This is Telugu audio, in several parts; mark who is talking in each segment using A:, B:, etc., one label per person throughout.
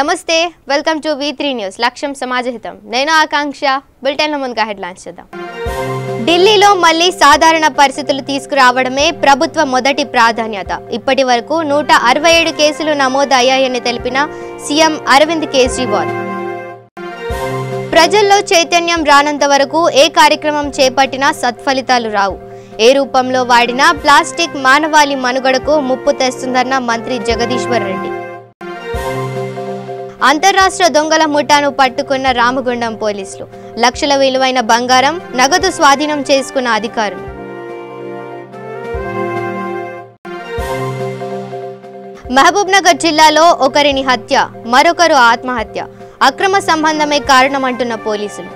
A: నమస్తే వెల్కమ్ టు V3 న్యూస్ లక్ష్యం సమాజహితం నేను ఆకాంక్ష బులెటిన్ ముందుగా హెడ్లైన్స్ చూద్దాం ఢిల్లీలో మళ్ళీ సాధారణ పరిస్థితులు తీసుకురావడమే ప్రభుత్వ మొదటి ప్రాధాన్యత ఇప్పటివరకు 167 కేసులు నమోదు అయ్యాయని తెలిపిన సీఎం అరవింద్ కేజ్రీవాల్ ప్రజల్లో చైతన్యం రానంత వరకు ఏ కార్యక్రమం చేపట్టినా సత్ఫలితాలు రావు ఏ రూపంలో వాడినా ప్లాస్టిక్ మానవాళి మనుగడకు ముప్పు తెస్తుందన్న మంత్రి జగదీశ్వర్ రెడ్డి అంతర్రాష్ట్ర దొంగల ముఠాను పట్టుకున్న రామగుండం పోలీసులు లక్షల విలువైన బంగారం నగదు స్వాధీనం చేసుకున్న అధికారులు మహబూబ్నగర్ జిల్లాలో ఒకరిని హత్య మరొకరు ఆత్మహత్య అక్రమ సంబంధమే కారణమంటున్న పోలీసులు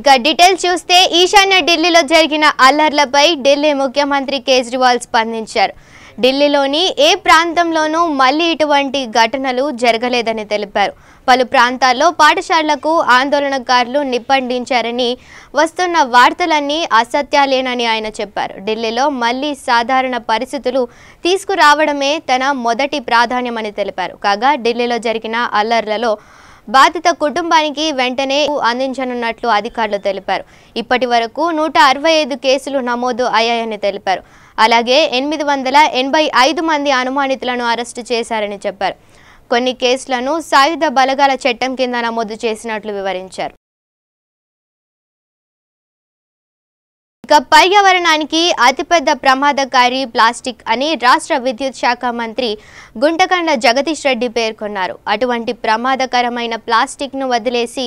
A: ఇక డీటెయిల్స్ చూస్తే ఈశాన్య ఢిల్లీలో జరిగిన అల్లర్లపై ఢిల్లీ ముఖ్యమంత్రి కేజ్రీవాల్ స్పందించారు ఢిల్లీలోని ఏ ప్రాంతంలోనూ మళ్లీ ఇటువంటి ఘటనలు జరగలేదని తెలిపారు పలు ప్రాంతాల్లో పాఠశాలలకు ఆందోళనకారులు నిప్పండించారని వస్తున్న వార్తలన్నీ అసత్యాలేనని ఆయన చెప్పారు ఢిల్లీలో మళ్లీ సాధారణ పరిస్థితులు తీసుకురావడమే తన మొదటి ప్రాధాన్యమని తెలిపారు కాగా ఢిల్లీలో జరిగిన అల్లర్లలో బాధిత కుటుంబానికి వెంటనే అందించనున్నట్లు అధికారులు తెలిపారు ఇప్పటి వరకు 165 కేసులు నమోదు అయ్యాయని తెలిపారు అలాగే 885 మంది అనుమానితులను అరెస్టు చేశారని చెప్పారు కొన్ని కేసులను సాయుధ బలగాల చట్టం కింద నమోదు చేసినట్లు వివరించారు ఇక పర్యావరణానికి అతిపెద్ద ప్రమాదకారి ప్లాస్టిక్ అని రాష్ట్ర విద్యుత్ శాఖ మంత్రి గుంటకండ్ల జగదీష్ రెడ్డి పేర్కొన్నారు అటువంటి ప్రమాదకరమైన ప్లాస్టిక్ను వదిలేసి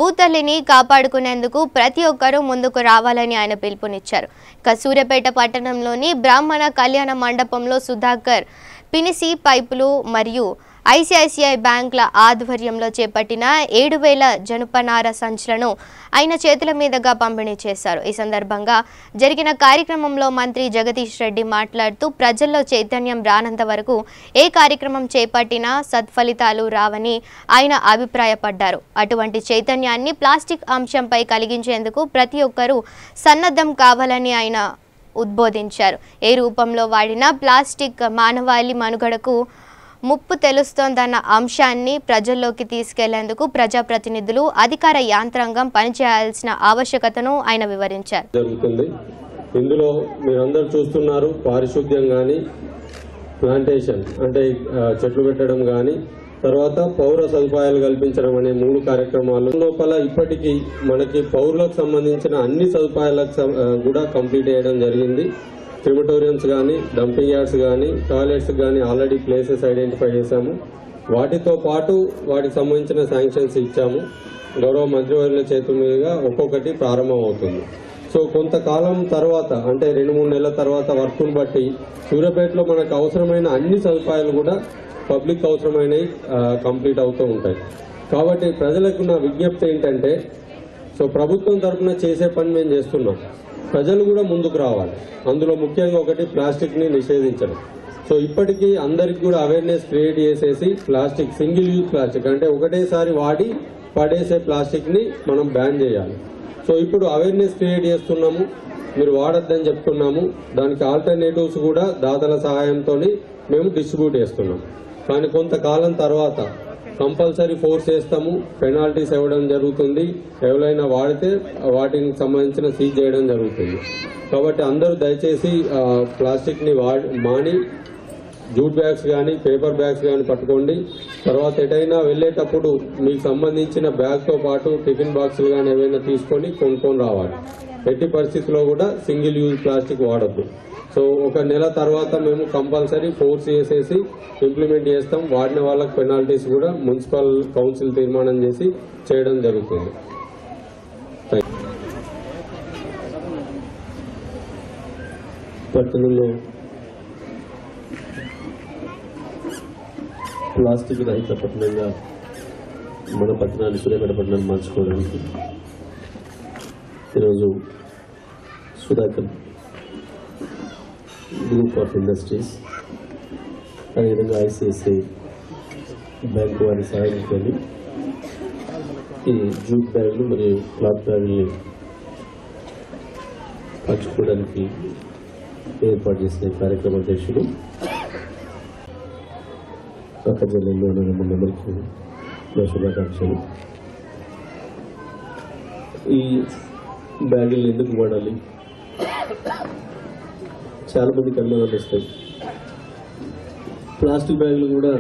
A: భూతల్లిని కాపాడుకునేందుకు ప్రతి ఒక్కరూ ముందుకు రావాలని ఆయన పిలుపునిచ్చారు ఇక సూర్యాపేట పట్టణంలోని బ్రాహ్మణ కళ్యాణ మండపంలో సుధాకర్ పినిసి పైపులు మరియు ఐసిఐసిఐ బ్యాంకుల ఆధ్వర్యంలో చేపట్టిన 7000 జనపనార సంచులను ఆయన చేతుల మీదుగా పంపిణీ చేశారు ఈ సందర్భంగా జరిగిన కార్యక్రమంలో మంత్రి జగదీష్ రెడ్డి మాట్లాడుతూ ప్రజల్లో చైతన్యం రానంత వరకు ఏ కార్యక్రమం చేపట్టినా సత్ఫలితాలు రావని ఆయన అభిప్రాయపడ్డారు అటువంటి చైతన్యాన్ని ప్లాస్టిక్ అంశంపై కలిగించేందుకు ప్రతి ఒక్కరూ సన్నద్ధం కావాలని ఆయన ఉద్బోధించారు ఏ రూపంలో వాడినా ప్లాస్టిక్ మానవాళి మనుగడకు ముప్పు తెలుస్తోందన్న అంశాన్ని ప్రజల్లోకి తీసుకెళ్లేందుకు ప్రజాప్రతినిధులు అధికార యాంత్రాంగం పనిచేయాల్సిన ఆవశ్యకతను ఆయన వివరించారు
B: ఇందులో మీరందరూ చూస్తున్నారు పారిశుద్ధ్యం గాని ప్లాంటేషన్ అంటే చెట్లు పెట్టడం గాని తర్వాత పౌర సదుపాయాలు కల్పించడం అనే 3 కార్యక్రమాలు లోపల ఇప్పటికీ మనకి పౌరులకు సంబంధించిన అన్ని సదుపాయాలకు కూడా కంప్లీట్ చేయడం జరిగింది క్రిమటోరియంస్ కానీ డంపింగ్ యార్డ్స్ కానీ టాయిలెట్స్ కానీ ఆల్రెడీ ప్లేసెస్ ఐడెంటిఫై చేశాము వాటితో పాటు వాటికి సంబంధించిన శాంక్షన్స్ ఇచ్చాము గౌరవ మంత్రివర్యుల చేతుల మీదుగా ఒక్కొక్కటి ప్రారంభం అవుతుంది సో కొంతకాలం తర్వాత అంటే 2-3 నెలల తర్వాత వర్క్ను బట్టి సూర్యాపేటలో మనకు అవసరమైన అన్ని సదుపాయాలు కూడా పబ్లిక్ అవసరమైనవి కంప్లీట్ అవుతూ ఉంటాయి కాబట్టి ప్రజలకు నా విజ్ఞప్తి ఏంటంటే సో ప్రభుత్వం తరఫున చేసే పని మేము చేస్తున్నాం ప్రజలు కూడా ముందుకు రావాలి అందులో ముఖ్యంగా ఒకటి ప్లాస్టిక్ ని నిషేధించడం సో ఇప్పటికీ అందరికి కూడా అవేర్నెస్ క్రియేట్ చేసేసి ప్లాస్టిక్ సింగిల్ యూజ్ ప్లాస్టిక్ అంటే ఒకటేసారి వాడి పడేసే ప్లాస్టిక్ ని మనం బ్యాన్ చేయాలి సో ఇప్పుడు అవేర్నెస్ క్రియేట్ చేస్తున్నాము మీరు వాడొద్దని చెప్తున్నాము దానికి ఆల్టర్నేటివ్స్ కూడా దాతల సహాయంతో మేము డిస్ట్రిబ్యూట్ చేస్తున్నాం కానీ కొంతకాలం తర్వాత కంపల్సరీ ఫోర్స్ చేస్తాము పెనాల్టీస్ ఇవ్వడం జరుగుతుంది ఎవరైనా వాడితే వాటికి సంబంధించిన సీజ్ చేయడం జరుగుతుంది కాబట్టి అందరూ దయచేసి ప్లాస్టిక్ ని మాని జూట్ బ్యాగ్స్ కానీ పేపర్ బ్యాగ్స్ కానీ పట్టుకోండి తర్వాత ఎటైనా వెళ్లేటప్పుడు మీకు సంబంధించిన బ్యాగ్ తో పాటు టిఫిన్ బాక్సులు కానీ ఏవైనా తీసుకొని కొనుక్కొని రావాలి ఎట్టి పరిస్థితుల్లో కూడా సింగిల్ యూజ్ ప్లాస్టిక్ వాడద్దు సో 1 నెల తర్వాత మేము కంపల్సరీ ఫోర్స్ చేసేసి ఇంప్లిమెంట్ చేస్తాం వాడిన వాళ్ళకి పెనాల్టీస్ కూడా మున్సిపల్ కౌన్సిల్ తీర్మానం చేసి చేయడం జరుగుతుంది పట్టణంలో ప్లాస్టిక్ రహిత పట్టణంగా మన పట్టణాన్ని సూర్యాపేట పట్టణాన్ని మార్చుకోవడానికి ఈరోజు సుధాకర్ గ్రూప్ ఆఫ్ ఇండస్ట్రీస్ అదేవిధంగా ఐసిఐసిఐ బ్యాంకు వారి సహాయంతో ఈ జూట్ బ్యాగులు మరియు క్లాత్ బ్యాగుల్ని పంచుకోవడానికి ఏర్పాటు చేసిన కార్యక్రమ అధ్యక్షుడు అక్క జిల్లాలో అందరికీ నా శుభాకాంక్షలు. ఈ బ్యాగులు ఎందుకు వాడాలి? చాలా మందికి అనుమానాలు వస్తాయి. ప్లాస్టిక్ బ్యాగులు కూడా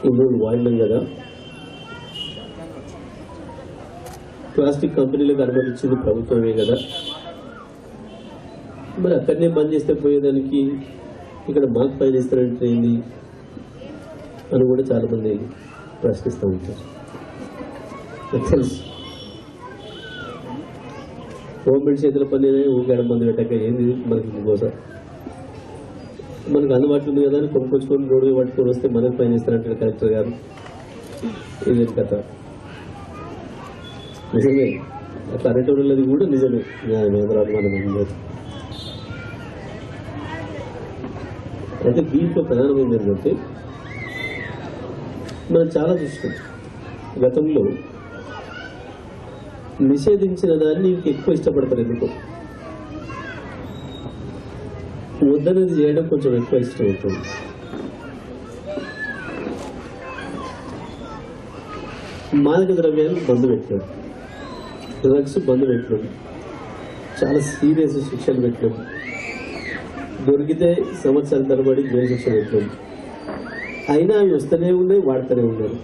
B: ఇన్ని వాడినాం కదా, ప్లాస్టిక్ కంపెనీలకు అనుమతించింది ప్రభుత్వమే కదా, మరి అక్కడనే బంద్ చేస్తే పోయేదానికి ఇక్కడ మాకు పైన ఇస్తారంటే ఏంది అని కూడా చాలా మంది ప్రశ్నిస్తూ ఉంటారు. తెలుసు గవర్నమెంట్ చేతుల పని ఊరికేడ మంది పెట్టాక ఏంది మనకి ఇంకోసం మనకు అందుబాటులో ఉంది కదా అని కొనుక్కొచ్చుకొని రోడ్డు పట్టుకొని వస్తే మనకు పైన ఇస్తారంటాడు కలెక్టర్ గారు. ఇదేం కథ? నిజమే, అట్లా అనేటోళ్ళది కూడా నిజమే, అనుమానం లేదు. అయితే దీంట్లో ప్రధానమైంది ఏంటంటే మనం చాలా చూస్తాం, గతంలో నిషేధించిన దాన్ని ఎక్కువ ఇష్టపడతారు. ఎందుకు వద్దనేది చేయడం కొంచెం ఎక్కువ ఇష్టం అవుతుంది. మాదక ద్రవ్యాలు బంద్ పెట్టాం, డ్రగ్స్ బంద్ పెట్టాం, చాలా సీరియస్ శిక్షలు పెట్టాం, దొరికితే సంవత్సరాల తరబడి జైలు శిక్ష పెట్టాం. అయినా అవి వస్తూనే ఉన్నాయి, వాడుతూనే ఉన్నారు.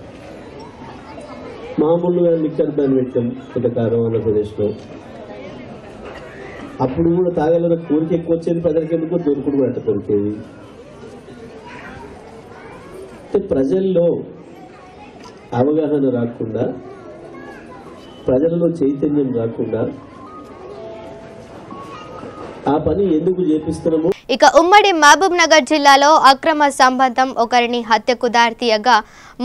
B: మామూలుగా లిక్కర్ బ్యాన్ పెట్టాం కొంతకాలం ఆంధ్రప్రదేశ్లో. అప్పుడు కూడా తాగాలన్న కోరిక ఎక్కువ వచ్చేది ప్రజలకి, ఎందుకో దొరుకుడు కూడా అట్ట దొరికేది. ప్రజల్లో అవగాహన రాకుండా, ప్రజలలో చైతన్యం రాకుండా ఆ పని ఎందుకు చేపిస్తున్నాము?
A: ఇక ఉమ్మడి మహబూబ్ నగర్ జిల్లాలో అక్రమ సంబంధం ఒకరిని హత్యకు దారితీయగా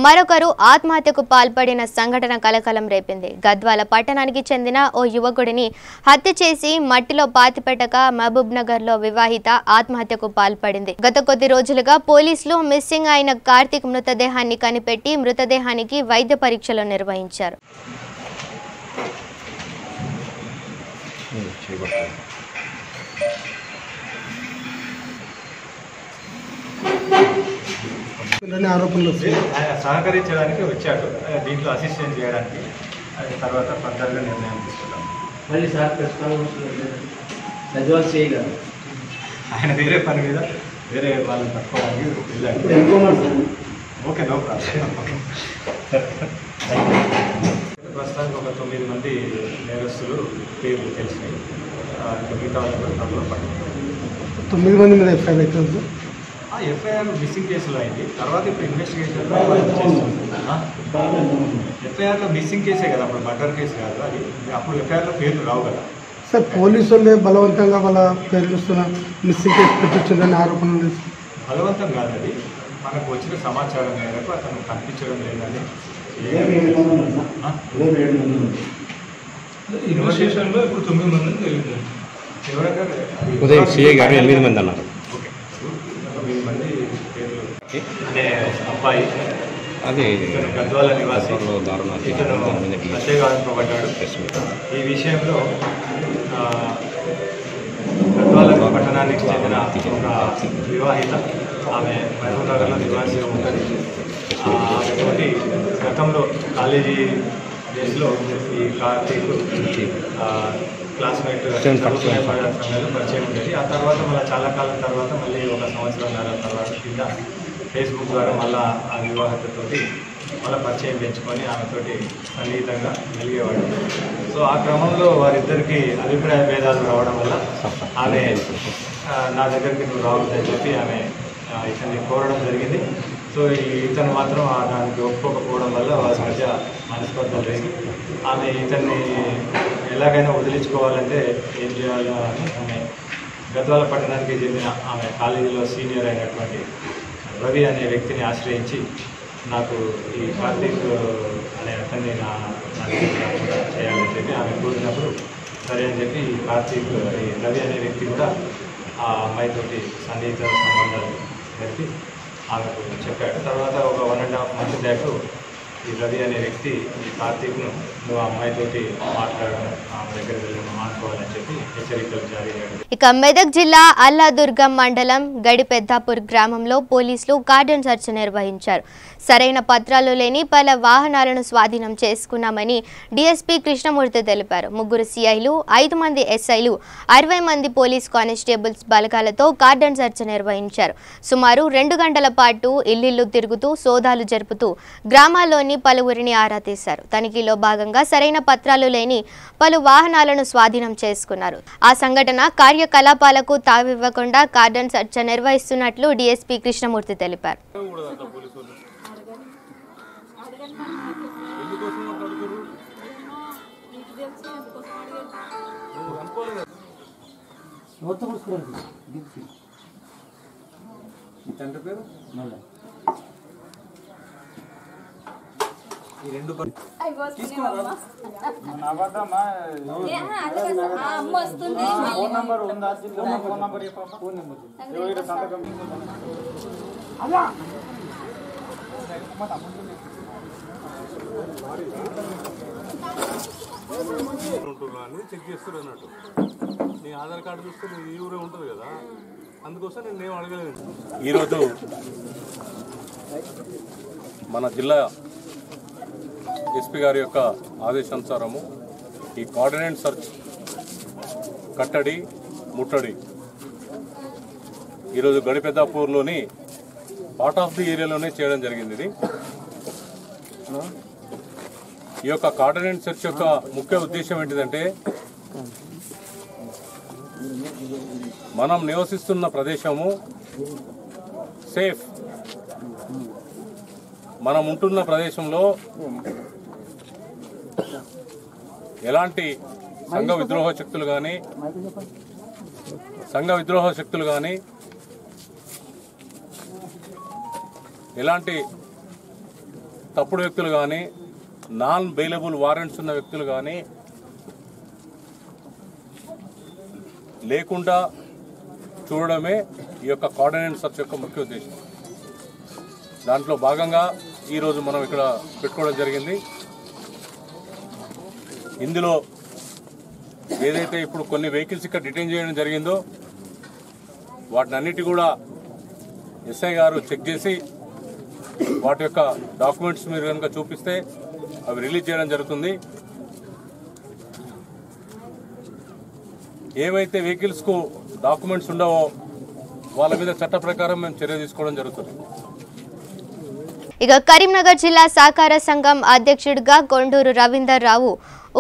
A: మరొకరు ఆత్మహత్యకు పాల్పడిన సంఘటన కలకలం రేపింది. గద్వాల పట్టణానికి చెందిన ఓ యువకుడిని హత్య చేసి మట్టిలో పాతిపెట్టగా మహబూబ్ నగర్ లో వివాహిత ఆత్మహత్యకు పాల్పడింది. గత కొద్ది రోజులుగా పోలీసులు మిస్సింగ్ అయిన కార్తీక్ మృతదేహాన్ని కనిపెట్టి మృతదేహానికి వైద్య పరీక్షలు నిర్వహించారు.
C: ఆరోపణలు ఆయన సహకరించడానికి వచ్చాడు, దీంట్లో అసిస్టెంట్ చేయడానికి. అది తర్వాత ఫర్దర్గా నిర్ణయం తీసుకుంటాం.
D: మళ్ళీ సార్ చేయగలరు.
C: ఆయన వేరే పని మీద వేరే వాళ్ళని పట్టుకోవడానికి వెళ్ళాడు. Okay, no problem. ప్రస్తుతానికి ఒక 9 మంది నేరస్తులు పేర్లు తెలిసినాయి. మిగతా వాళ్ళు కూడా త్వరలో పట్టుకుంటారు.
D: 9 మంది మీద ఎఫ్ఐఆర్ అవుతుంది.
C: ఎఫ్ఐఆర్ మిస్సింగ్ కేసులో అయింది. తర్వాత ఇప్పుడు ఇన్వెస్టిగేషన్లో ఎఫ్ఐఆర్లో మిస్సింగ్ కేసే కదా, అప్పుడు మర్డర్ కేసు కాదు అది. అప్పుడు ఎఫ్ఐఆర్లో పేర్లు రావు కదా
D: సార్. పోలీసు వాళ్ళే బలవంతంగా వాళ్ళ పేర్లు ఇస్తున్న మిస్సింగ్ కేసు పెట్టించిందని ఆరోపణలు.
C: బలవంతం కాదు, అది మనకు వచ్చిన సమాచారం మేరకు అతను కనిపించడం లేదని.
E: ఇన్వెస్టిగేషన్లో ఇప్పుడు 9 మంది తెలియదు.
C: ఉదయం
E: సిఐ గారు 8 మంది అన్నారు.
C: ఓకే, 9 మంది పేర్లు అనే అబ్బాయి,
E: అది
C: గద్వాల నివాసి, ఇతను హత్యగావింపబడ్డాడు. ఈ విషయంలో గద్వాల పట్టణానికి చెందిన ఒక వివాహిత, ఆమె మహబూబ్ నగర్లో నివాసిగా ఉంటుంది. ఆమెతోటి గతంలో కాలేజీ డేస్లో ఈ కార్తీక్ క్లాస్మేట్ సమయంలో పరిచయం ఉండేది. ఆ తర్వాత మళ్ళీ చాలా కాలం తర్వాత మళ్ళీ ఒక సంవత్సరంన్నర తర్వాత కింద ఫేస్బుక్ ద్వారా మళ్ళీ ఆ వివాహతతోటి మళ్ళీ పరిచయం పెంచుకొని ఆమెతోటి సన్నిహితంగా మెలిగేవాడు. సో ఆ క్రమంలో వారిద్దరికి అభిప్రాయ భేదాలు రావడం వల్ల ఆమె నా దగ్గరికి నువ్వు రావద్దని చెప్పి ఆమె ఇతన్ని కోరడం జరిగింది. సో ఇతను మాత్రం దానికి ఒప్పుకోకపోవడం వల్ల వారి మధ్య మనస్పర్ధలు జరిగి ఆమె ఇతన్ని ఎలాగైనా వదిలించుకోవాలంటే ఏం చేయాలో అని ఆమె గద్వాల పట్టణానికి చెందిన ఆమె కాలేజీలో సీనియర్ అయినటువంటి రవి అనే వ్యక్తిని ఆశ్రయించి నాకు ఈ కార్తీక్ అనే అతన్ని నా కూడా చేయాలని చెప్పి ఆమె కోరినప్పుడు సరే అని చెప్పి ఈ కార్తీక్ ఈ రవి అనే వ్యక్తి కూడా ఆ అమ్మాయితోటి సన్నిహిత సంబంధాలు జరిపి ఆమెకు చెప్పాడు. తర్వాత ఒక 1.5 months బ్యాక్ ఈ రవి అనే వ్యక్తి ఈ కార్తీక్ను నువ్వు అమ్మాయితోటి మాట్లాడడం ఆమె దగ్గర వెళ్ళి మాట్లాడాలని చెప్పి హెచ్చరికలు జారీ చేయడం.
A: ఇక మెదక్ జిల్లా అల్లాదుర్గం మండలం గడిపెద్దాపూర్ గ్రామంలో పోలీసులు కార్డన్ సెర్చ్ నిర్వహించారు. సరైన పత్రాలు లేని పలు వాహనాలను స్వాధీనం చేసుకున్నామని డీఎస్పీ కృష్ణమూర్తి తెలిపారు. 3 సిఐలు, 5 మంది ఎస్ఐలు, 60 మంది పోలీస్ కానిస్టేబుల్స్ బలగాలతో కార్డన్ సెర్చ్ నిర్వహించారు. సుమారు 2 గంటల పాటు ఇల్లిల్లు తిరుగుతూ సోదాలు జరుపుతూ గ్రామాల్లోని పలువురిని ఆరా తీశారు. తనిఖీలో భాగంగా సరైన పత్రాలు లేని పలు వాహనాలను స్వాధీనం చేసుకున్నారు. ఆ సంఘటన కార్యకలాపాలకు తావివ్వకుండా కార్డన్ సెర్చ్ నిర్వహిస్తున్నట్లు డీఎస్పీ కృష్ణమూర్తి తెలిపారు.
E: చెక్ చేస్తారు అన్నట్టు నీ ఆధార్ కార్డు చూస్తే నీ ఊరే ఉంటుంది కదా, అందుకోసం నేను అడగలేదు. ఈరోజు మన జిల్లా ఎస్పీ గారి యొక్క ఆదేశానుసారము ఈ కోఆర్డినేట్ సర్చ్ కట్టడి ముట్టడి ఈరోజు గడిపెద్దాపూర్లోని పార్ట్ ఆఫ్ ది ఏరియాలోనే చేయడం జరిగింది. ఇది ఈ యొక్క కోఆర్డినేట్ సెర్చ్ యొక్క ముఖ్య ఉద్దేశం ఏంటిదంటే మనం నివసిస్తున్న ప్రదేశము సేఫ్, మనం ఉంటున్న ప్రదేశంలో ఎలాంటి సంఘ విద్రోహ శక్తులు కానీ ఎలాంటి తప్పుడు వ్యక్తులు కానీ నాన్ బెయిలబుల్ వారెంట్స్ ఉన్న వ్యక్తులు కానీ లేకుండా చూడడమే ఈ యొక్క కోఆర్డినేట్ సర్చ్ యొక్క ముఖ్య ఉద్దేశం. దాంట్లో భాగంగా ఈరోజు మనం ఇక్కడ పెట్టుకోవడం జరిగింది. ఇందులో ఏదైతే ఇప్పుడు కొన్ని వెహికల్స్ ఇక్కడ డిటైన్ చేయడం జరిగిందో వాటిని అన్నిటి కూడా ఎస్ఐ గారు చెక్ చేసి వాటి యొక్క డాక్యుమెంట్స్ మీరు కనుక చూపిస్తే అవి రిలీజ్ చేయడం జరుగుతుంది. ఏవైతే వెహికల్స్కు డాక్యుమెంట్స్ ఉండవో వాళ్ళ మీద చట్ట ప్రకారం మేము చర్య తీసుకోవడం జరుగుతుంది.
A: ఇక కరీంనగర్ జిల్లా సహకార సంఘం అధ్యక్షుడిగా కొండూరు రవీందర్ రావు,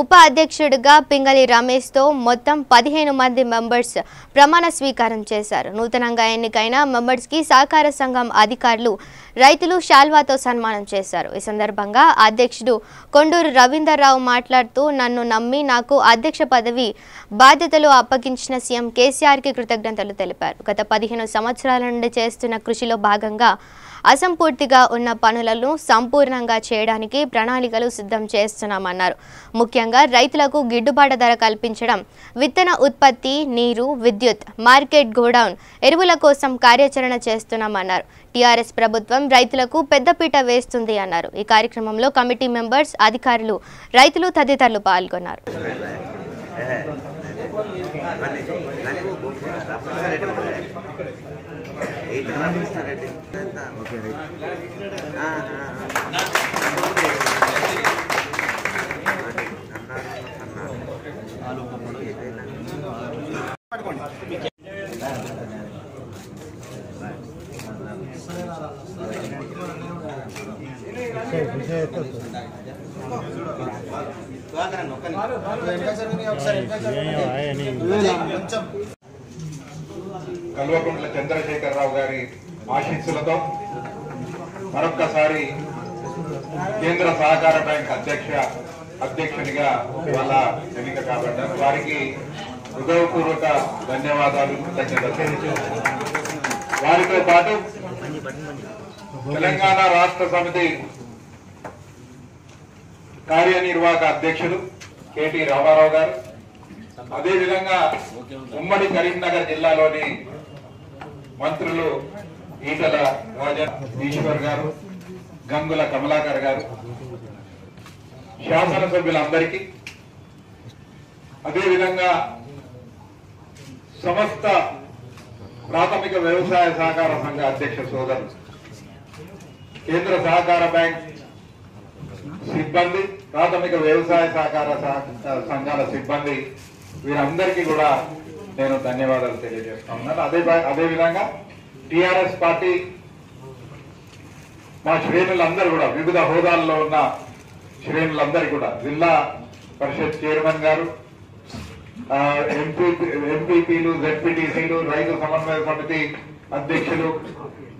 A: ఉప అధ్యక్షుడిగా పింగళి రమేష్తో మొత్తం 15 మంది మెంబర్స్ ప్రమాణ స్వీకారం చేశారు. నూతనంగా ఎన్నికైన మెంబర్స్కి సహకార సంఘం అధికారులు, రైతులు శాల్వాతో సన్మానం చేశారు. ఈ సందర్భంగా అధ్యక్షుడు కొండూరు రవీందర్ రావు మాట్లాడుతూ నన్ను నమ్మి నాకు అధ్యక్ష పదవి బాధ్యతలు అప్పగించిన సీఎం కేసీఆర్కి కృతజ్ఞతలు తెలిపారు. గత 15 సంవత్సరాల నుండి చేస్తున్న కృషిలో భాగంగా అసంపూర్తిగా ఉన్న పనులను సంపూర్ణంగా చేయడానికి ప్రణాళికలు సిద్ధం చేస్తున్నామన్నారు. ముఖ్యంగా రైతులకు గిట్టుబాటు ధర కల్పించడం, విత్తన ఉత్పత్తి, నీరు, విద్యుత్, మార్కెట్, గోడౌన్, ఎరువుల కోసం కార్యాచరణ చేస్తున్నామన్నారు. టీఆర్ఎస్ ప్రభుత్వం రైతులకు పెద్దపీట వేస్తుంది అన్నారు. ఈ కార్యక్రమంలో కమిటీ మెంబర్స్, అధికారులు, రైతులు తదితరులు పాల్గొన్నారు.
F: కల్వకుంట్ల చంద్రశేఖరరావు గారి ఆశీస్సులతో మరొక్కసారి కేంద్ర సహకార బ్యాంక్ అధ్యక్షునిగా వాళ్ళ ఎన్నిక కాబట్టారు. వారికి హృదయపూర్వక ధన్యవాదాలు, కృతజ్ఞతలు. వారితో పాటు తెలంగాణ రాష్ట్ర సమితి కార్యనిర్వాహక అధ్యక్షులు కేటీ రామారావు గారు, అదేవిధంగా ఉమ్మడి కరీంనగర్ జిల్లాలోని మంత్రులు ఈటల రాజేంద్ర ఈశ్వర్ గారు, గంగుల కమలాకర్ గారు, శాసనసభ్యులందరికీ, అదేవిధంగా సమస్త ప్రాథమిక వ్యవసాయ సహకార సంఘ అధ్యక్ష సోదరులు, కేంద్ర సహకార బ్యాంక్ సిబ్బంది, ప్రాథమిక వ్యవసాయ సహకార సంఘాల సిబ్బంది, వీరందరికీ కూడా నేను ధన్యవాదాలు తెలియజేస్తా ఉన్నాను. అదేవిధంగా టిఆర్ఎస్ పార్టీ మా శ్రేణులందరూ కూడా, వివిధ హోదాల్లో ఉన్న శ్రేణులందరూ కూడా, జిల్లా పరిషత్ చైర్మన్ గారు, ఎంపీపీలు, జెడ్పీటీసీలు, రైతు సమన్వయ సమితి అధ్యక్షులు,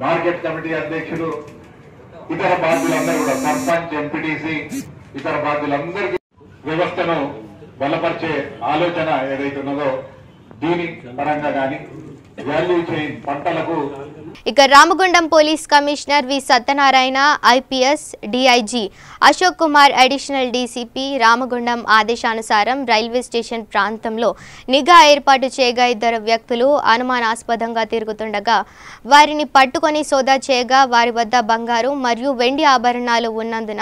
F: మార్కెట్ కమిటీ అధ్యక్షులు, ఇతర బాధ్యులందరూ కూడా, సర్పంచ్, ఎంపీటీసీ, ఇతర బాధ్యులందరికీ వ్యవస్థను బలపరిచే ఆలోచన ఏదైతే ఉన్నదో దీని పరంగా కానీ వాల్యూ చైన్ పంటలకు.
A: ఇక రామగుండం పోలీస్ కమిషనర్ వి Satyanarayana, IPS DIG Ashok Kumar, additional DCP Ramagundam ఆదేశానుసారం రైల్వే స్టేషన్ ప్రాంతంలో నిఘా ఏర్పాటు చేయగా 2 వ్యక్తులు అనుమానాస్పదంగా తిరుగుతుండగా వారిని పట్టుకొని సోదా చేయగా వారి వద్ద బంగారు మరియు వెండి ఆభరణాలు ఉన్నందున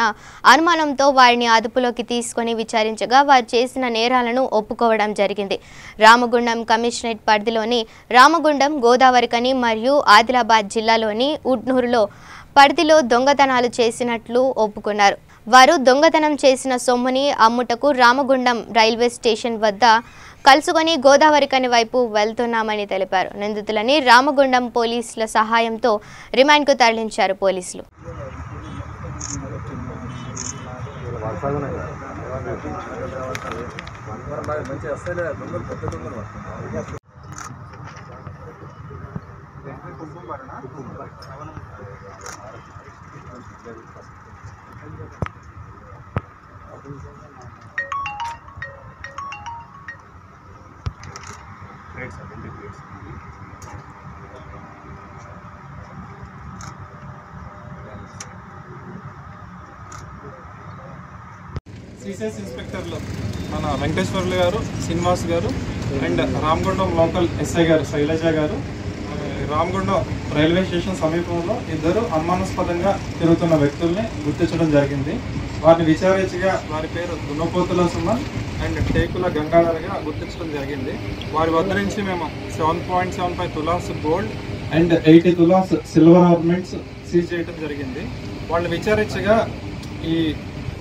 A: అనుమానంతో వారిని అదుపులోకి తీసుకొని విచారించగా వారు చేసిన నేరాలను ఒప్పుకోవడం జరిగింది. రామగుండం కమిషనరేట్ పరిధిలోని రామగుండం, గోదావరికని మరియు ఆదిలాబాద్ జిల్లాలోని ఉట్నూరులో పరిధిలో దొంగతనాలు చేసినట్లు ఒప్పుకున్నారు. వారు దొంగతనం చేసిన సొమ్ముని అమ్ముటకు రామగుండం రైల్వే స్టేషన్ వద్ద కలుసుకొని గోదావరికని వైపు వెళ్తున్నామని తెలిపారు. నిందితులని రామగుండం పోలీసుల సహాయంతో రిమాండ్కు తరలించారు పోలీసులు.
G: సిసిఎస్ ఇన్స్పెక్టర్లు మన వెంకటేశ్వర్లు గారు, శ్రీనివాస్ గారు అండ్ రామగుండం లోకల్ ఎస్ఐ గారు శైలజ గారు రామగుండం రైల్వే స్టేషన్ సమీపంలో 2 అనుమానాస్పదంగా తిరుగుతున్న వ్యక్తుల్ని గుర్తించడం జరిగింది. వారిని విచారించగా వారి పేరు దున్నపోతుల సుమన్ అండ్ టేకుల గంగాధర్గా గుర్తించడం జరిగింది. వారి వద్ద నుంచి మేము 7.75 tolas gold and 80 tolas silver ornaments seize చేయడం జరిగింది. వాళ్ళని విచారించగా ఈ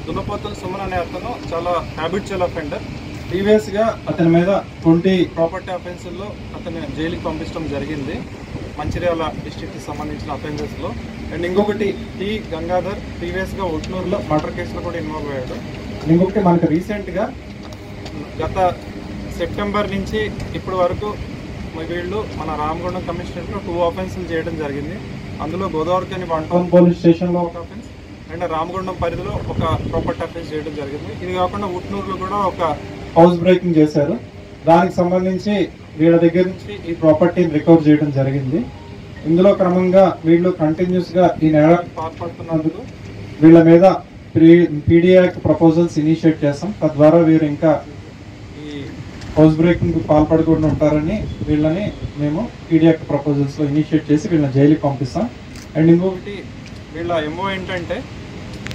G: దున్నపోతుల సుమన్ అనే అతను చాలా హ్యాబిచువల్ అఫెండర్. ప్రీవియస్గా అతని మీద 20 ప్రాపర్టీ అఫెన్సుల్లో అతన్ని జైలుకి పంపించడం జరిగింది, మంచిర్యాల డిస్ట్రిక్ట్కి సంబంధించిన అఫెన్సెస్లో. అండ్ ఇంకొకటి టి గంగాధర్ ప్రీవియస్గా ఉట్నూరులో మర్డర్ కేసులో కూడా ఇన్వాల్వ్ అయ్యాడు. ఇంకొకటి మనకు రీసెంట్గా గత సెప్టెంబర్ నుంచి ఇప్పటి వరకు వీళ్ళు మన రామగుండం కమిషనరేట్లో 2 అఫెన్సులు చేయడం జరిగింది. అందులో గోదావరికని 1 టౌన్ పోలీస్ స్టేషన్లో ఒక అఫెన్స్ అండ్ రామగుండం పరిధిలో ఒక ప్రాపర్టీ అఫెన్స్ చేయడం జరిగింది. ఇది కాకుండా ఉట్నూరులో కూడా ఒక హౌస్ బ్రేకింగ్ చేశారు. దానికి సంబంధించి వీళ్ళ దగ్గర నుంచి ఈ ప్రాపర్టీని రికవర్ చేయడం జరిగింది. ఇందులో క్రమంగా వీళ్ళు కంటిన్యూస్గా ఈ నేరానికి పాల్పడుతున్నందుకు వీళ్ళ మీద పీడియాక్ ప్రపోజల్స్ ఇనిషియేట్ చేస్తాం. తద్వారా వీరు ఇంకా ఈ హౌస్ బ్రేకింగ్ పాల్పడకుండా ఉంటారని వీళ్ళని మేము పీడియాక్ ప్రపోజల్స్లో ఇనిషియేట్ చేసి వీళ్ళని జైలుకి పంపిస్తాం. అండ్ ఇంకొకటి వీళ్ళ ఎంఓ ఏంటంటే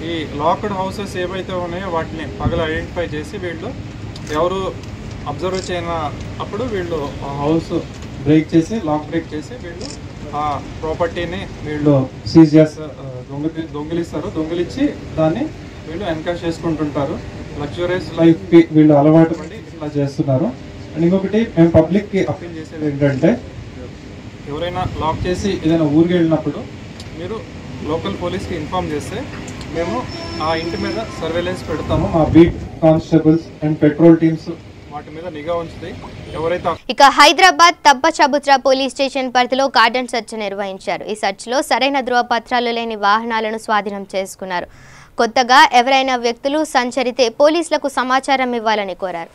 G: ఈ లాక్డ్ హౌసెస్ ఏవైతే ఉన్నాయో వాటిని పగలు ఐడెంటిఫై చేసి వీళ్ళు ఎవరు అబ్జర్వ్ చేయన అప్పుడు వీళ్ళు హౌస్ బ్రేక్ చేసి లాక్ బ్రేక్ చేసి వీళ్ళు ఆ ప్రాపర్టీని వీళ్ళు సీజ్ చేస్తారు, దొంగిలిస్తారు. దొంగిలించి దాన్ని వీళ్ళు ఎన్కాష్ చేసుకుంటుంటారు. లగ్జరియస్ లైఫ్కి వీళ్ళు అలవాటు పడి ఇలా చేస్తున్నారు. అండ్ ఇంకొకటి మేము పబ్లిక్కి అప్పీల్ చేసేది ఏంటంటే ఎవరైనా లాక్ చేసి ఏదైనా ఊరికి వెళ్ళినప్పుడు మీరు లోకల్ పోలీస్కి ఇన్ఫార్మ్ చేస్తే మేము ఆ ఇంటి మీద సర్వేలెన్స్ పెడతాము. మా beat constables and petrol teams వాటి మీద నిఘా ఉంచుతాయి. ఎవరైతే
A: ఇక హైదరాబాద్ తబ్బచబుత్రా పోలీస్ స్టేషన్ పరిధిలో కార్డన్ సెర్చ్ నిర్వహించారు. ఈ సెర్చ్లో సరైన ధృవపత్రాలు లేని వాహనాలను స్వాధీనం చేసుకున్నారు. కొత్తగా ఎవరైనా వ్యక్తులు సంచరితే పోలీసులకు సమాచారం ఇవ్వాలని కోరారు.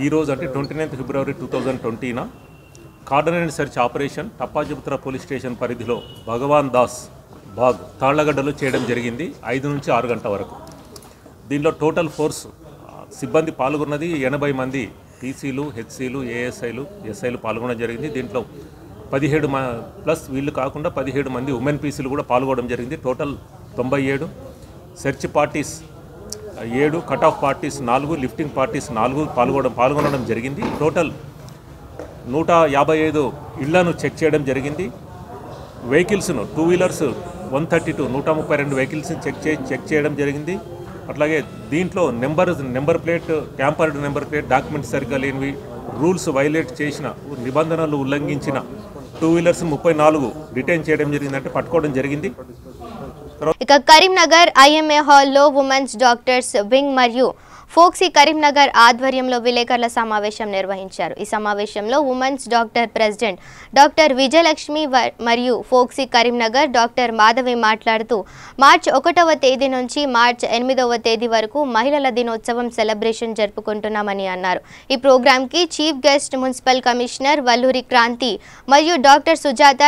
H: ఈరోజు అంటే 29 ఫిబ్రవరి 2020 cordon and search operation Tappajiputra police station పరిధిలో భగవాన్ దాస్ బాగ్ తాళ్లగడ్డలో చేయడం జరిగింది 5 నుంచి 6 గంటల వరకు. దీనిలో టోటల్ ఫోర్స్ సిబ్బంది పాల్గొన్నది 80 మంది పీసీలు, హెచ్సీలు, ఏఎస్ఐలు, ఎస్ఐలు పాల్గొనడం జరిగింది. దీంట్లో 17 ప్లస్ వీళ్ళు కాకుండా 17 మంది ఉమెన్ పీసీలు కూడా పాల్గొనడం జరిగింది. Total 97. Search parties 7, cut off parties 4, lifting parties 4 పాల్గొనడం జరిగింది. టోటల్ 155 ఇళ్లను చెక్ చేయడం జరిగింది. వెహికల్స్ను 2 వీలర్స్ 132 132 వెహికల్స్ని చెక్ చేయడం జరిగింది. అట్లాగే దీంట్లో number plate, tampered number plate, documents సరిగ్గా లేనివి, రూల్స్ వైలేట్ చేసిన, నిబంధనలు ఉల్లంఘించిన 2 వీలర్స్ 34 డిటైన్ చేయడం జరిగింది, అంటే పట్టుకోవడం జరిగింది.
A: ఇక కరీంనగర్ ఐఎంఏ హాల్లో ఉమెన్స్ డాక్టర్స్ వింగ్ మరియు ఫోక్సీ కరీంనగర్ ఆధ్వర్యంలో విలేకరుల సమావేశం నిర్వహించారు. ఈ సమావేశంలో women's doctor president doctor Vijayalakshmi మరియు ఫోక్సీ కరీంనగర్ డాక్టర్ మాధవి మాట్లాడుతూ మార్చి 1వ తేదీ నుంచి మార్చి 8వ తేదీ వరకు మహిళల దినోత్సవం సెలబ్రేషన్ జరుపుకుంటున్నామని అన్నారు. ఈ ప్రోగ్రాంకి chief guest municipal commissioner Valluri Kranti మరియు డాక్టర్ సుజాత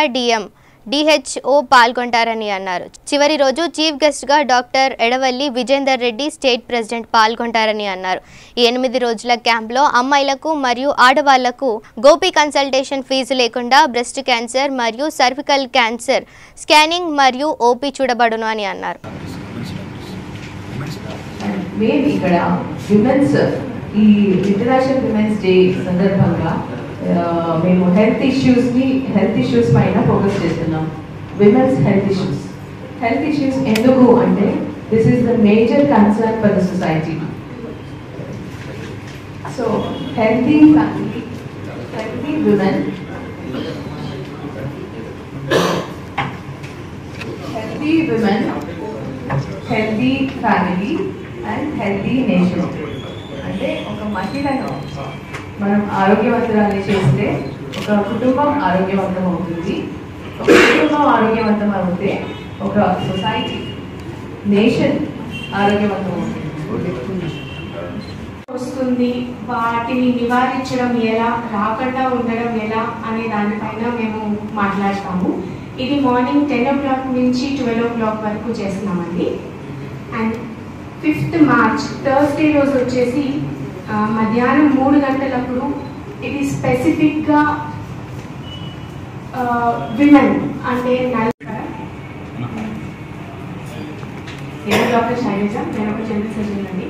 A: డిహెచ్ఓ పాల్గొంటారని అన్నారు. చివరి రోజు చీఫ్ గెస్ట్గా doctor Edavalli Vijender Reddy state president పాల్గొంటారని అన్నారు. ఈ 8 రోజుల క్యాంప్లో అమ్మాయిలకు మరియు ఆడవాళ్లకు గోపి కన్సల్టేషన్ ఫీజు లేకుండా బ్రెస్ట్ క్యాన్సర్ మరియు సర్వికల్ క్యాన్సర్ స్కానింగ్ మరియు ఓపీ చూడబడును అని అన్నారు.
I: ఈ ఇంటర్నేషనల్ విమెన్స్ డే సందర్భంగా మేము హెల్త్ ఇష్యూస్ పైన ఫోకస్ చేస్తున్నాం. విమెన్స్ హెల్త్ ఇష్యూస్ ఎందుకు అంటే this is the major concern for the society. So healthy family, healthy women, healthy family and healthy nation. అంటే ఒక మహిళను మనం ఆరోగ్యవంతురాలు చేస్తే ఒక కుటుంబం ఆరోగ్యవంతం అవుతుంది. ఒక కుటుంబం ఆరోగ్యవంతం అవుతే ఒక సొసైటీ, నేషన్ ఆరోగ్యవంతం
J: వస్తుంది. వాటిని నివారించడం ఎలా, రాకుండా ఉండడం ఎలా అనే దానిపైన మేము మాట్లాడతాము. ఇది మార్నింగ్ 10 o'clock నుంచి 12 o'clock వరకు చేస్తున్నామండి. అండ్ 5th March థర్స్డే రోజు వచ్చేసి మధ్యాహ్నం 3 గంటలప్పుడు ఇది స్పెసిఫిక్గా విమెన్ అంటే నేను డాక్టర్ శైలజ, నేను ఒక జనరల్ సర్జన్ అండి.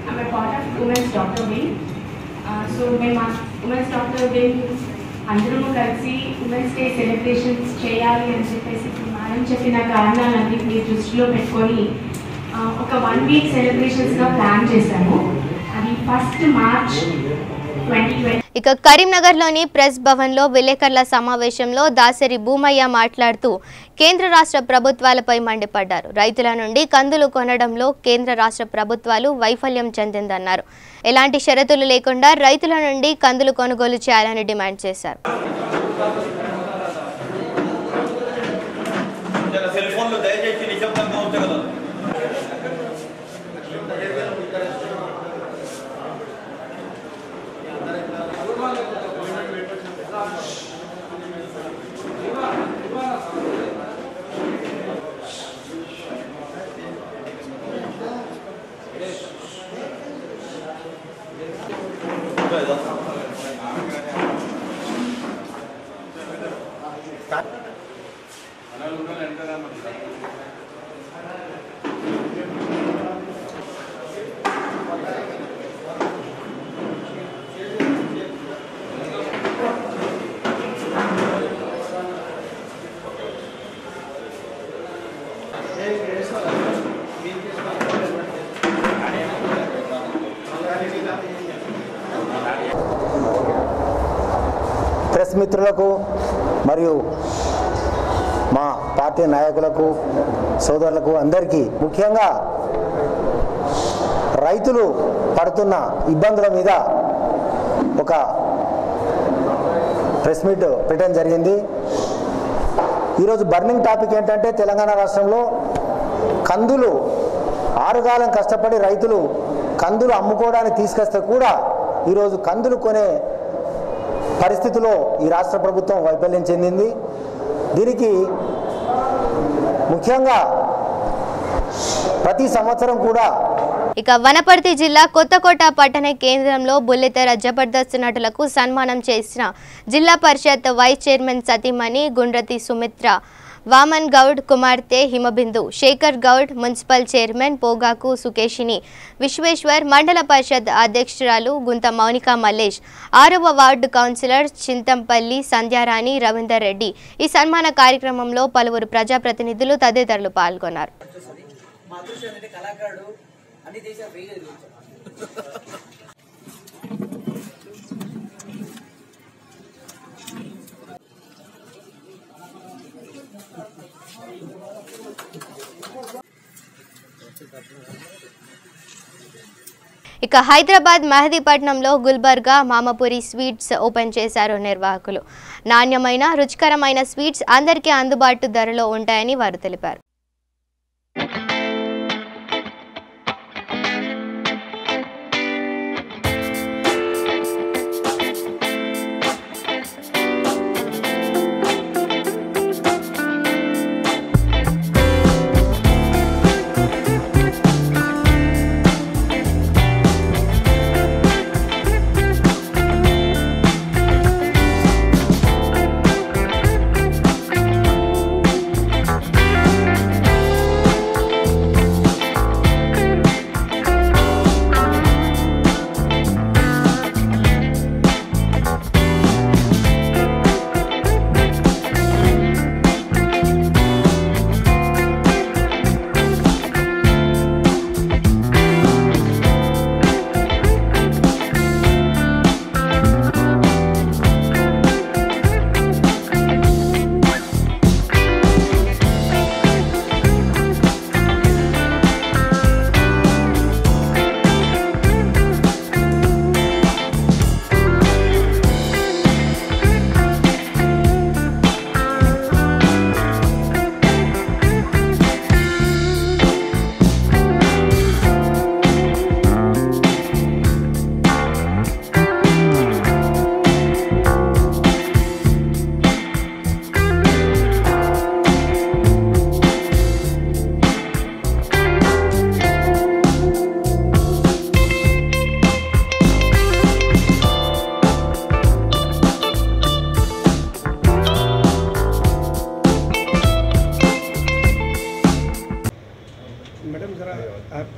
J: ఆమె part of women's doctor wing. So మేము ఉమెన్స్ డాక్టర్ వింగ్ అందరూ కలిసి ఉమెన్స్ డే సెలబ్రేషన్స్ చేయాలి అని చెప్పేసి మేడం చెప్పిన కారణాలన్నింటినీ దృష్టిలో పెట్టుకొని ఒక 1 week సెలబ్రేషన్స్గా ప్లాన్ చేశాము. అది 1st March 2020.
A: ఇక కరీంనగర్లోని ప్రెస్ భవన్లో విలేకరుల సమావేశంలో దాసరి భూమయ్య మాట్లాడుతూ కేంద్ర రాష్ట్ర ప్రభుత్వాలపై మండిపడ్డారు. రైతుల నుండి కందులు కొనడంలో కేంద్ర రాష్ట్ర ప్రభుత్వాలు వైఫల్యం చెందిందన్నారు. ఎలాంటి షరతులు లేకుండా రైతుల నుండి కందులు కొనుగోలు చేయాలని డిమాండ్ చేశారు.
K: ప్రెస్ మిత్రులకు మరియు మా పార్టీ నాయకులకు, సోదరులకు అందరికీ, ముఖ్యంగా రైతులు పడుతున్న ఇబ్బందుల మీద ఒక ప్రెస్ మీట్ పెట్టడం జరిగింది. ఈరోజు బర్నింగ్ టాపిక్ ఏంటంటే తెలంగాణ రాష్ట్రంలో కందులు ఆరుగాలం కష్టపడి రైతులు కందులు అమ్ముకోవడానికి తీసుకొస్తే కూడా ఈరోజు కందులు కొనే పరిస్థితిలో ఈ రాష్ట్ర ప్రభుత్వం వైఫల్యం చెందింది. దీనికి ముఖ్యంగా ప్రతి సంవత్సరం కూడా
A: ఇక వనపర్తి జిల్లా కొత్తకోట పట్టణ కేంద్రంలో బుల్లితెర జబర్దస్త్ నటులకు సన్మానం చేసిన జిల్లా పరిషత్ వైస్ చైర్మన్ సతీమణి గుండ్రతి సుమిత్ర, వామన్ గౌడ్ కుమార్తె హిమబిందు, శేఖర్ గౌడ్, మున్సిపల్ చైర్మన్ పోగాకు సుకేషిని విశ్వేశ్వర్, మండల పరిషత్ అధ్యక్షురాలు గుంత మౌనిక మల్లేష్, 6వ వార్డు కౌన్సిలర్ చింతంపల్లి సంధ్యారాణి, రవీందర్ రెడ్డి. ఈ సన్మాన కార్యక్రమంలో పలువురు ప్రజాప్రతినిధులు తదితరులు పాల్గొన్నారు. ఇక హైదరాబాద్ మెహదీపట్నంలో గుల్బర్గా మామపురి స్వీట్స్ ఓపెన్ చేశారు నిర్వాహకులు. నాణ్యమైన రుచికరమైన స్వీట్స్ అందరికీ అందుబాటు ధరలో ఉంటాయని వారు తెలిపారు.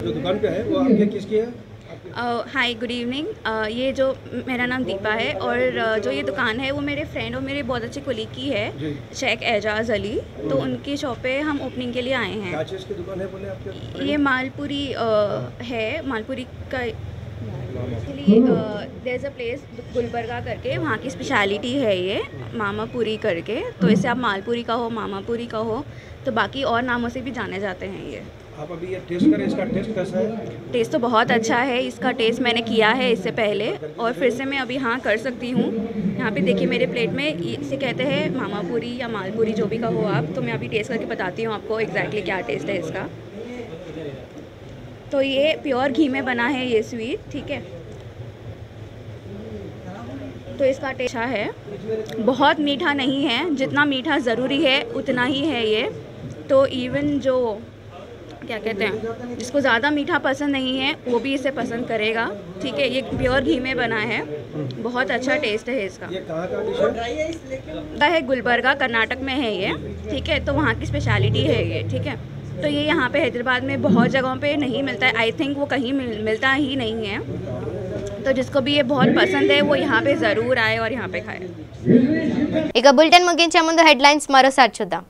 L: जो दुकान पे है वो आपके किसकी है?
J: Hi good evening. ये जो मेरा नाम दीपा है और जो ये दुकान है वो मेरे फ्रेंड और मेरे बहुत अच्छे कोलीग की है, शेख एजाज अली। तो उनकी शॉप पे हम ओपनिंग के लिए आए हैं।
L: क्या चीज़ की दुकान है बोले आपके?
J: ये मालपुरी है, मालपुरी का actually there is a place Gulbarga करके, वहाँ की स्पेशलिटी है ये मामापुरी करके। तो इसे आप मालपुरी का हो, मामापुरी का हो, तो बाकी और नामों से भी जाने जाते हैं ये।
L: आप अभी ये टेस्ट करें, इसका टेस्ट कैसा है?
J: टेस्ट तो बहुत अच्छा है, इसका टेस्ट मैंने किया है इससे पहले और फिर से मैं अभी हाँ कर सकती हूँ। यहाँ पे देखिए मेरे प्लेट में इसे कहते हैं मामापुरी या मालपुरी, जो भी कहो आप। तो मैं अभी टेस्ट करके बताती हूँ आपको एग्जैक्टली क्या टेस्ट है इसका। तो ये प्योर घी में बना है ये स्वीट, ठीक है। तो इसका टेस्ट अच्छा है, बहुत मीठा नहीं है, जितना मीठा ज़रूरी है उतना ही है ये। तो इवन जो क्या कहते हैं, जिसको ज़्यादा मीठा पसंद नहीं है वो भी इसे पसंद करेगा, ठीक है। ये प्योर घी में बना है, बहुत अच्छा टेस्ट है इसका।
L: ये कहाँ का डिश है?
J: है गुलबर्गा, कर्नाटक में है ये, ठीक है। तो वहाँ की स्पेशलिटी है ये, ठीक है। तो ये यहाँ पे हैदराबाद में बहुत जगहों पे नहीं मिलता है, आई थिंक वो कहीं मिलता ही नहीं है। तो जिसको भी ये बहुत पसंद है वो यहाँ पे ज़रूर आए और यहाँ पे खाए।
A: ఇక బులెటిన్ ముగించే ముందు హెడ్లైన్స్ మరోసారి చూద్దాం.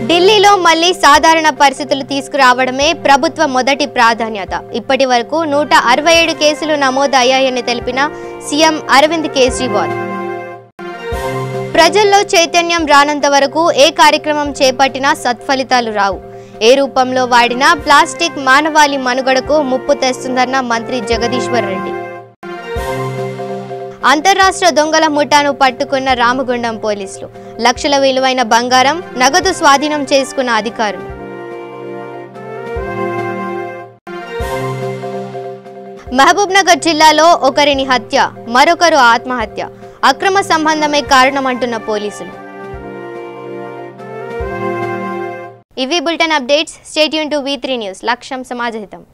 A: ఢిల్లీలో మళ్లీ సాధారణ పరిస్థితులు తీసుకురావడమే ప్రభుత్వ మొదటి ప్రాధాన్యత. ఇప్పటి వరకు 167 కేసులు నమోదయ్యాయని తెలిపిన సీఎం అరవింద్ కేజ్రీవాల్. ప్రజల్లో చైతన్యం రానంత వరకు ఏ కార్యక్రమం చేపట్టినా సత్ఫలితాలు రావు. ఏ రూపంలో వాడినా ప్లాస్టిక్ మానవాళి మనుగడకు ముప్పు తెస్తుందన్న మంత్రి జగదీశ్వర్ రెడ్డి. అంతర్రాష్ట్ర దొంగల ముఠాను పట్టుకున్న రామగుండం పోలీసులు. లక్షల విలువైన బంగారం, నగదు స్వాధీనం చేసుకున్న అధికారులు. మహబూబ్ నగర్ జిల్లాలో ఒకరిని హత్య, మరొకరు ఆత్మహత్య. అక్రమ సంబంధమే కారణమంటున్న పోలీసులు. ఇవి bulletin updates. Stay tune to V3 news. లక్ష్యం సమాజహితం.